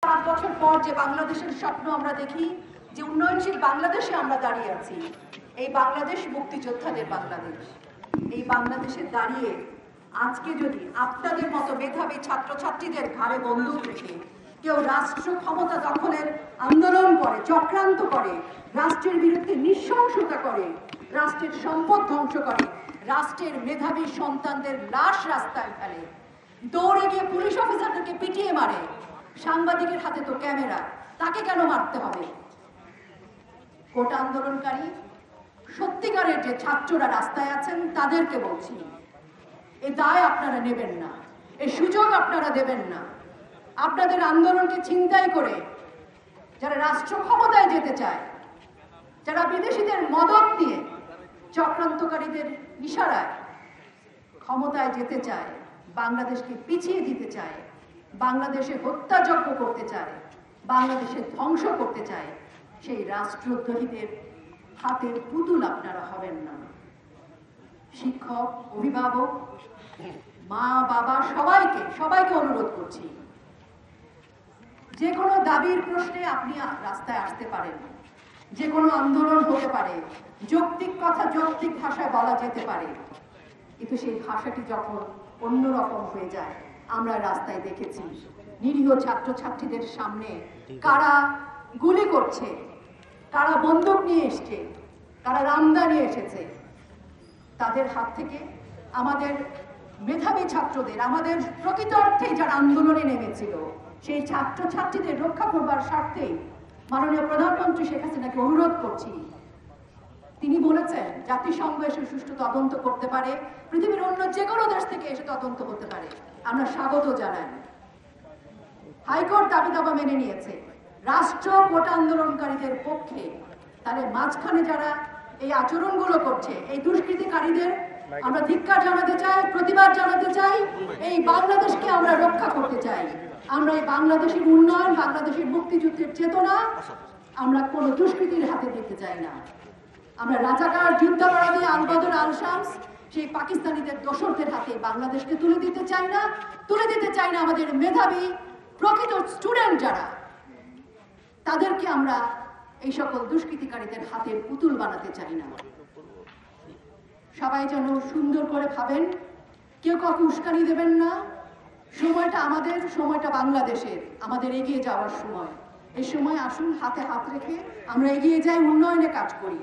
5 বছর পর যে বাংলাদেশের স্বপ্ন আমরা দেখি, যে উন্নয়নশীল বাংলাদেশে আমরা দাঁড়িয়ে আছি, এই বাংলাদেশ মুক্তিযোদ্ধাদের বাংলাদেশ। এই বাংলাদেশে দাঁড়িয়ে আজকে যদি আপনাদের মতো মেধাবী ছাত্রছাত্রীদের ঘাড়ে বন্দুক রেখে কেউ রাষ্ট্র ক্ষমতা দখলের আন্দোলন করে, চক্রান্ত করে, রাষ্ট্রের বিরুদ্ধে নৃশংসতা করে, রাষ্ট্রের সম্পদ ধ্বংস করে, রাষ্ট্রের মেধাবী সন্তানদের লাশ রাস্তায় ফেলে, দৌড়ে গিয়ে পুলিশ অফিসারদেরকে পিটিয়ে মারে, সাংবাদিকের হাতে তো ক্যামেরা, তাকে কেন মারতে হবে? কোটা আন্দোলনকারী সত্যিকারের যে ছাত্ররা রাস্তায় আছেন তাদেরকে বলছি, এ দায় আপনারা নেবেন না, এ সুযোগ আপনারা দেবেন না। আপনাদের আন্দোলনকে ছিনতাই করে যারা রাষ্ট্র ক্ষমতায় যেতে চায়, যারা বিদেশিদের মদত দিয়ে চক্রান্তকারীদের ইশারায় ক্ষমতায় যেতে চায়, বাংলাদেশকে পিছিয়ে দিতে চায়, বাংলাদেশে হত্যাযজ্ঞ করতে চায়, বাংলাদেশে ধ্বংস করতে চায়, সেই রাষ্ট্রদ্রোহীদের হাতের পুতুল আপনারা হবেন না। শিক্ষক, অভিভাবক, মা বাবা সবাইকে অনুরোধ করছি, যে কোনো দাবির প্রশ্নে আপনি রাস্তায় আসতে পারেন, যে কোনো আন্দোলন হতে পারে, যৌক্তিক কথা যৌক্তিক ভাষায় বলা যেতে পারে, কিন্তু সেই ভাষাটি যখন অন্যরকম হয়ে যায়, আমরা রাস্তায় দেখেছি নিরীহ ছাত্রছাত্রীদের সামনে কারা গুলি করছে, কারা বন্দুক নিয়ে এসছে, কারা রামদা নিয়ে এসেছে। তাদের হাত থেকে আমাদের মেধাবী ছাত্রদের, আমাদের প্রকৃত অর্থেই যারা আন্দোলনে নেমেছিল, সেই ছাত্রছাত্রীদের রক্ষা করবার স্বার্থেই মাননীয় প্রধানমন্ত্রী শেখ হাসিনাকে অনুরোধ করছি। তিনি বলেছেন জাতিসংঘ এসে সুষ্ঠু তদন্ত করতে পারে, পৃথিবীর অন্য যে কোনো দেশ থেকে এসে তদন্ত করতে পারে, আমরা স্বাগত জানাই। হাইকোর্ট দাবি দাবা মেনে নিয়েছে, রাষ্ট্র কোটা আন্দোলনকারীদের পক্ষে। তাহলে মাঝখানে যারা এই আচরণগুলো করছে, এই দুষ্কৃতিকারীদের আমরা ধিক্কার জানাতে চাই, প্রতিবাদ জানাতে চাই। এই বাংলাদেশকে আমরা রক্ষা করতে চাই। আমরা এই বাংলাদেশের উন্নয়ন, বাংলাদেশের মুক্তিযুদ্ধের চেতনা আমরা কোনো দুষ্কৃতির হাতে দিতে চাই না। আমরা রাজাকার, যুদ্ধাপরাধী, আল বদর, আল শামস, সেই পাকিস্তানিদের দোসরদের হাতে বাংলাদেশকে তুলে দিতে চাই না। আমাদের মেধাবী প্রকৃত স্টুডেন্ট যারা, তাদেরকে আমরা এই সকল দুষ্কৃতিকারীদের হাতের পুতুল বানাতে চাই না। সবাই যেন সুন্দর করে ভাবেন, কেউ কাউকে উস্কানি দেবেন না। সময়টা আমাদের, সময়টা বাংলাদেশের, আমাদের এগিয়ে যাওয়ার সময়। এই সময় আসুন হাতে হাত রেখে আমরা এগিয়ে যাই, উন্নয়নে কাজ করি।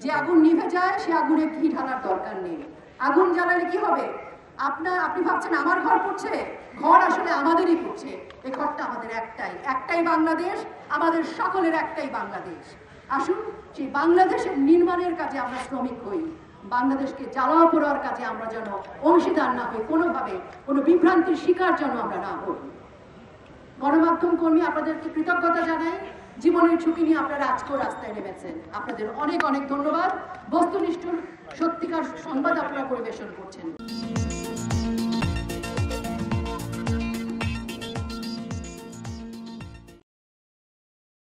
যে আগুন নিভে যায় সে আগুনে ঘি ঢালার দরকার নেই। আগুন জ্বালালে কি হবে? আপনি ভাবছেন আমার ঘর পড়ছে, ঘর আসলে আমাদেরই পড়ছে। এই ঘরটা আমাদের একটাই বাংলাদেশ, আমাদের সকলের একটাই বাংলাদেশ। আসুন সেই বাংলাদেশের নির্মাণের কাজে আমরা শ্রমিক হই, বাংলাদেশকে জ্বালাও পোড়ার কাজে আমরা যেন অংশীদার না হই, কোনোভাবে কোনো বিভ্রান্তির শিকার যেন আমরা না হই। গণমাধ্যম কর্মী, আপনাদেরকে কৃতজ্ঞতা জানাই। জীবনের ঝুঁকি নিয়ে আপনারা আজকেও রাস্তায় নেমেছেন, আপনাদের অনেক অনেক ধন্যবাদ। বস্তুনিষ্ঠ সত্যিকার সংবাদ আপনারা পরিবেশন করছেন।